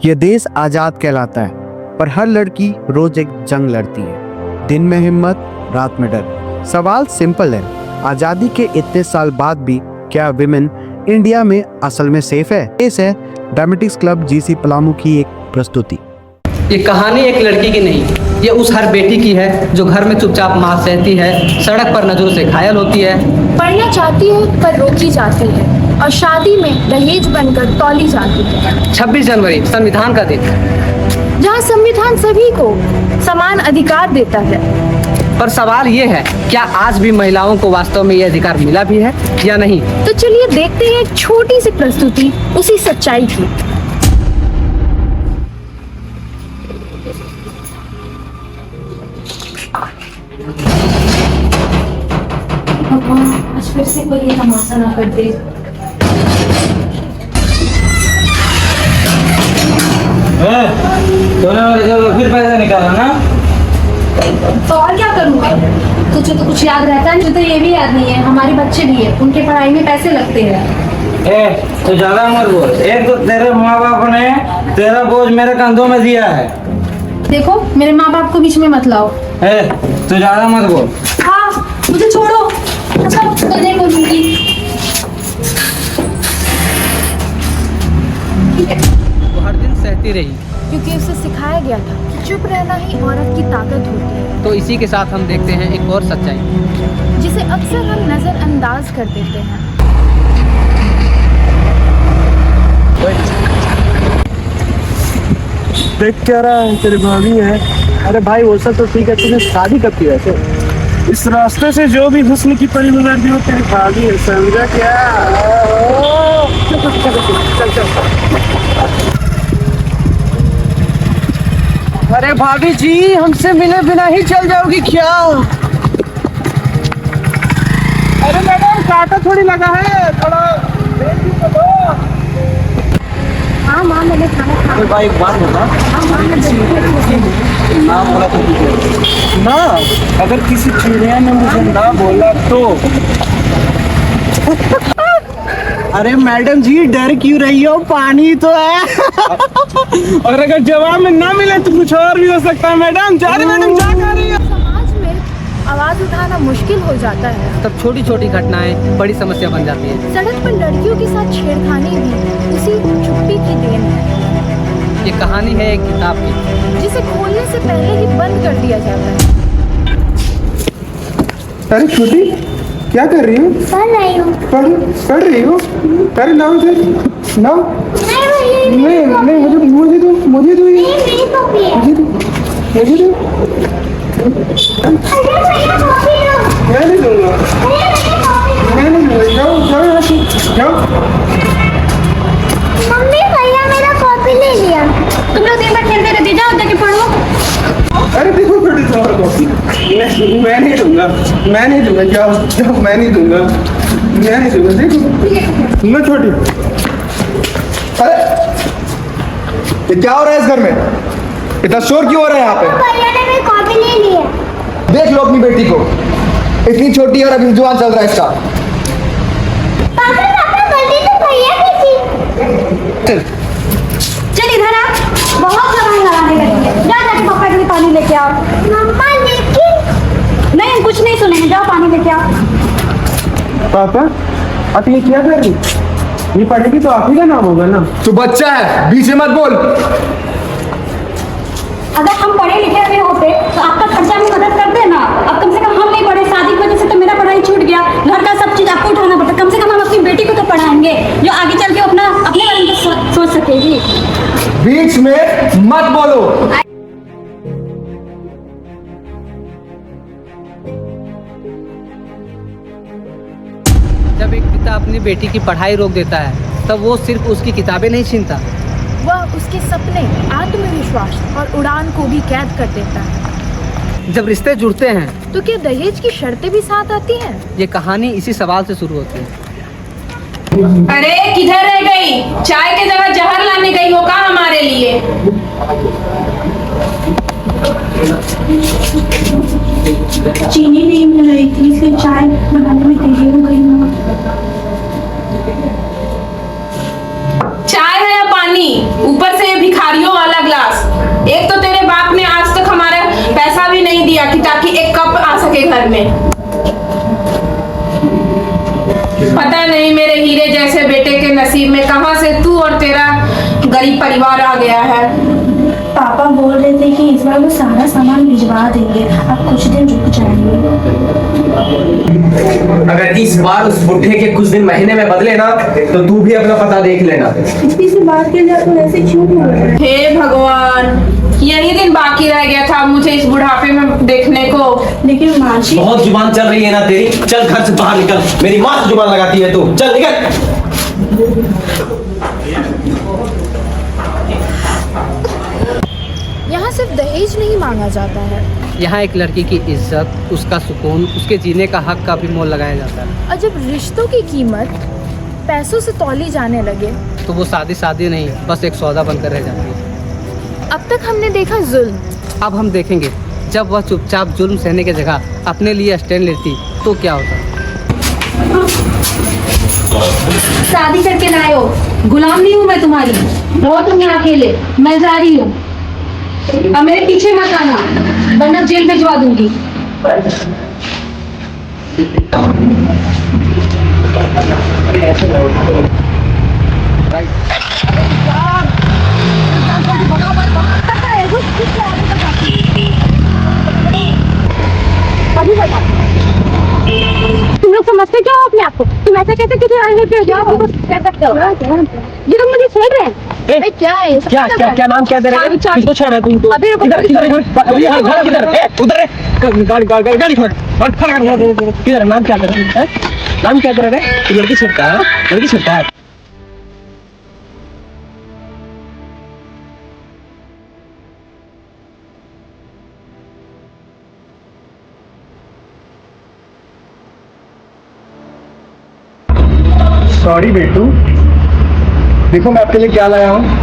ये देश आजाद कहलाता है, पर हर लड़की रोज एक जंग लड़ती है। दिन में हिम्मत, रात में डर। सवाल सिंपल है, आजादी के इतने साल बाद भी क्या विमेन इंडिया में असल में सेफ है? इस है ड्रामेटिक्स क्लब जीसी पलामू की एक प्रस्तुति। ये कहानी एक लड़की की नहीं, ये उस हर बेटी की है जो घर में चुपचाप माँ सहती है, सड़क पर नजरों से घायल होती है, पढ़ना चाहती है पर रोकी जाती है और शादी में दहेज बनकर तौली जाती है। 26 जनवरी संविधान का दिन, जहाँ संविधान सभी को समान अधिकार देता है। पर सवाल ये है, क्या आज भी महिलाओं को वास्तव में ये अधिकार मिला भी है या नहीं? तो चलिए देखते हैं एक छोटी सी प्रस्तुति उसी सच्चाई की। आज फिर से कोई ये तमाशा ना कर दे। फिर पैसा निकाला ना? तो और क्या करूँगा? तुझे तो कुछ याद रहता है, मुझे तो ये भी याद नहीं है। हमारे बच्चे भी है, उनके पढ़ाई में पैसे लगते हैं। तो ज्यादा मत बोल। एक तो तेरे माँ बाप ने तेरा बोझ मेरे कंधों में दिया है। देखो, मेरे माँ बाप को बीच में मत लाओ। तो ज्यादा मत बोल। हाँ, मुझे छोड़ो। अच्छा, तो नहीं बोलूंगी। वो हर दिन सहती रही, क्योंकि उसे सिखाया गया था कि चुप रहना ही औरत की ताकत होती है। तो इसी के साथ हम देखते हैं एक और सच्चाई, जिसे अक्सर हम नजरअंदाज कर देते हैं। देख क्या रहा है, तेरी भाभी है। अरे भाई वो सब तो ठीक है, तूने शादी कब की वैसे? इस रास्ते से जो भी हुस्न की परी गुजरती हो तेरी भाभी है, समझा क्या? चल चल। अरे भाभी जी, हमसे मिले बिना ही चल जाओगी क्या? अरे मैडम कांटा थोड़ी लगा है, थोड़ा देख भी तो दो। हाँ माँ, मैंने खाना खा। अरे भाई एक बात बता ना, बोला तो ना, अगर किसी चिड़िया ने मुझे ना बोला तो। अरे मैडम जी, डर क्यों रही हो? पानी तो है। और अगर जवाब में ना मिले तो कुछ और भी हो सकता है। मैडम जा रही, मैडम जा कर रही है। समाज में आवाज उठाना मुश्किल हो जाता है, तब छोटी छोटी घटनाएं बड़ी समस्या बन जाती है। सड़क पर लड़कियों के साथ छेड़खानी भी उसी चुप्पी की देन है, ये कहानी है एक किताब की, जिसे खोलने से पहले ही बंद कर दिया जाता है। अरे छोटी, क्या कर रही हो? पढ़ रही हूँ। पढ़ रही हो? अरे नाम से नाम नहीं, मुझे दो ये। मुझे दो। मैं नहीं दूंगा। जाओ। मम्मी, भैया मेरा कॉपी ले लिया। तुम लोग दिन भर खेलते रहते, जाओ जाके पढ़ो। अरे देखो छोटी सी और कॉपी। मैं नहीं दूंगा। जाओ, मैं नहीं दूंगा। देखो मैं छोटी। अरे ये क्या हो रहा है इस घर में? इतना शोर क्यों हो रहा है यहाँ पे? भैया ने मेरी कॉपी ले ली है। देख लो अपनी बेटी को, इतनी छोटी और अभी जुबान चल रहा है इसका। पापा, गलती तो भैया की थी। चल इधर आ, बहुत जवान लगाने लगी है। जा जाके पापा के लिए पानी लेके आओ। मम्मा लेकिन नहीं, कुछ नहीं सुनेंगे, जाओ पानी लेके आओ। पापा आप ये क्या कर रही? ये पढ़ेगी तो आप ही का नाम होगा ना। तू बच्चा है, बीच में मत बोल। अगर हम पढ़े लिखे हुए होते तो आपका खर्चा में मदद करते ना। अब कम से कम हम नहीं पढ़े, शादी की वजह से तो मेरा पढ़ाई छूट गया, घर का सब चीज आपको उठाना पड़ता। कम से कम हम अपनी बेटी को तो पढ़ाएंगे, जो आगे चल के अपने बारे में सोच सकेगी। बीच में मत बोलो। जब एक पिता अपनी बेटी की पढ़ाई रोक देता है, तब वो सिर्फ उसकी किताबें नहीं छीनता, वह उसके सपने, आत्मविश्वास और उड़ान को भी कैद कर देता है। जब रिश्ते जुड़ते हैं तो क्या दहेज की शर्तें भी साथ आती हैं? ये कहानी इसी सवाल से शुरू होती है। अरे किधर रह गई? चाय के जगह जहर लाने गई हो का हमारे लिए? चीनी नहीं मिल रही थी, इसलिए चाय बनाने में देरी हो गई। चाय है या पानी? ऊपर से ये भिखारियों घर में। पता नहीं मेरे हीरे जैसे बेटे के नसीब में कहां से तू और तेरा गरीब परिवार आ गया है। पापा बोल रहे थे कि इस बार वो सारा सामान भिजवा देंगे, आप कुछ दिन रुक जाएंगे। अगर इस बार उस बुढ़े के कुछ दिन महीने में बदले ना तो तू भी अपना पता देख लेना। इतनी सी बात के लिए आप ऐसे क्यों बोल रहे हैं? हे भगवान, यही दिन बाकी रह गया था मुझे इस बुढ़ापे में देखने को। लेकिन माँ जी, बहुत जुबान चल रही है ना तेरी, चल घर से बाहर निकल। मेरी माँ से जुबान लगाती है तू, चल निकल। यहाँ सिर्फ दहेज नहीं मांगा जाता है, यहाँ एक लड़की की इज्जत, उसका सुकून, उसके जीने का हक का भी मोल लगाया जाता है। और जब रिश्तों की कीमत पैसों से तौली जाने लगे तो वो शादी नहीं, बस एक सौदा बनकर रह जाती है। अब तक हमने देखा जुल्म, अब हम देखेंगे जब वह चुपचाप जुल्म सहने की जगह अपने लिए स्टैंड लेती तो क्या होता। शादी करके लाए हो, गुलाम नहीं हूँ मैं तुम्हारी। रहो तुम यहाँ अकेले, मैं जा रही हूँ। अब मेरे पीछे मत आना, वरना जेल भिजवा दूंगी। तुम लोग समझते क्या हो अपने आप को? तुम ऐसा कैसे किसी आने पे जाओ कह सकते हो? ये लोग मुझे छेड़ रहे हैं। क्या है? क्या क्या क्या नाम क्या तेरा? किसको छेड़ा तुम? अभी रुको। इधर घर किधर है? उधर है। गाड़ी खड़ किधर है? नाम क्या तेरा है? नाम क्या तेरा है? तू लड़की छेड़ता है? लड़की छेड़ता है? सॉरी बेटू, देखो मैं आपके लिए क्या लाया हूँ।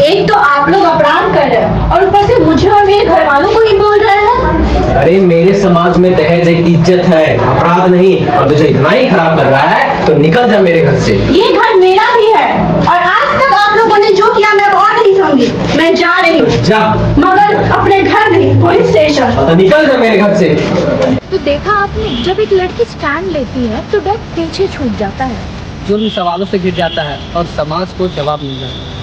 एक तो आप लोग अपराध कर रहे हो और ऊपर से मुझे और मेरे घर वालों को ही बोल रहे हैं। अरे मेरे समाज में दहेज एक इज्जत है, अपराध नहीं। और तुझे इतना ही खराब लग रहा है तो निकल जा मेरे घर से। ये घर मेरा भी है और आज तक आप लोगों ने जो किया मैं और नहीं समझी। मैं जा रही हूँ, जा, मगर अपने घर नहीं, पुलिस स्टेशन। तो निकल जा मेरे घर से। तो देखा आपने, जब एक लड़की स्टैंड लेती है तो डर पीछे छूट जाता है। जुल्म सवालों से घिर जाता है और समाज को जवाब मिल जाता है।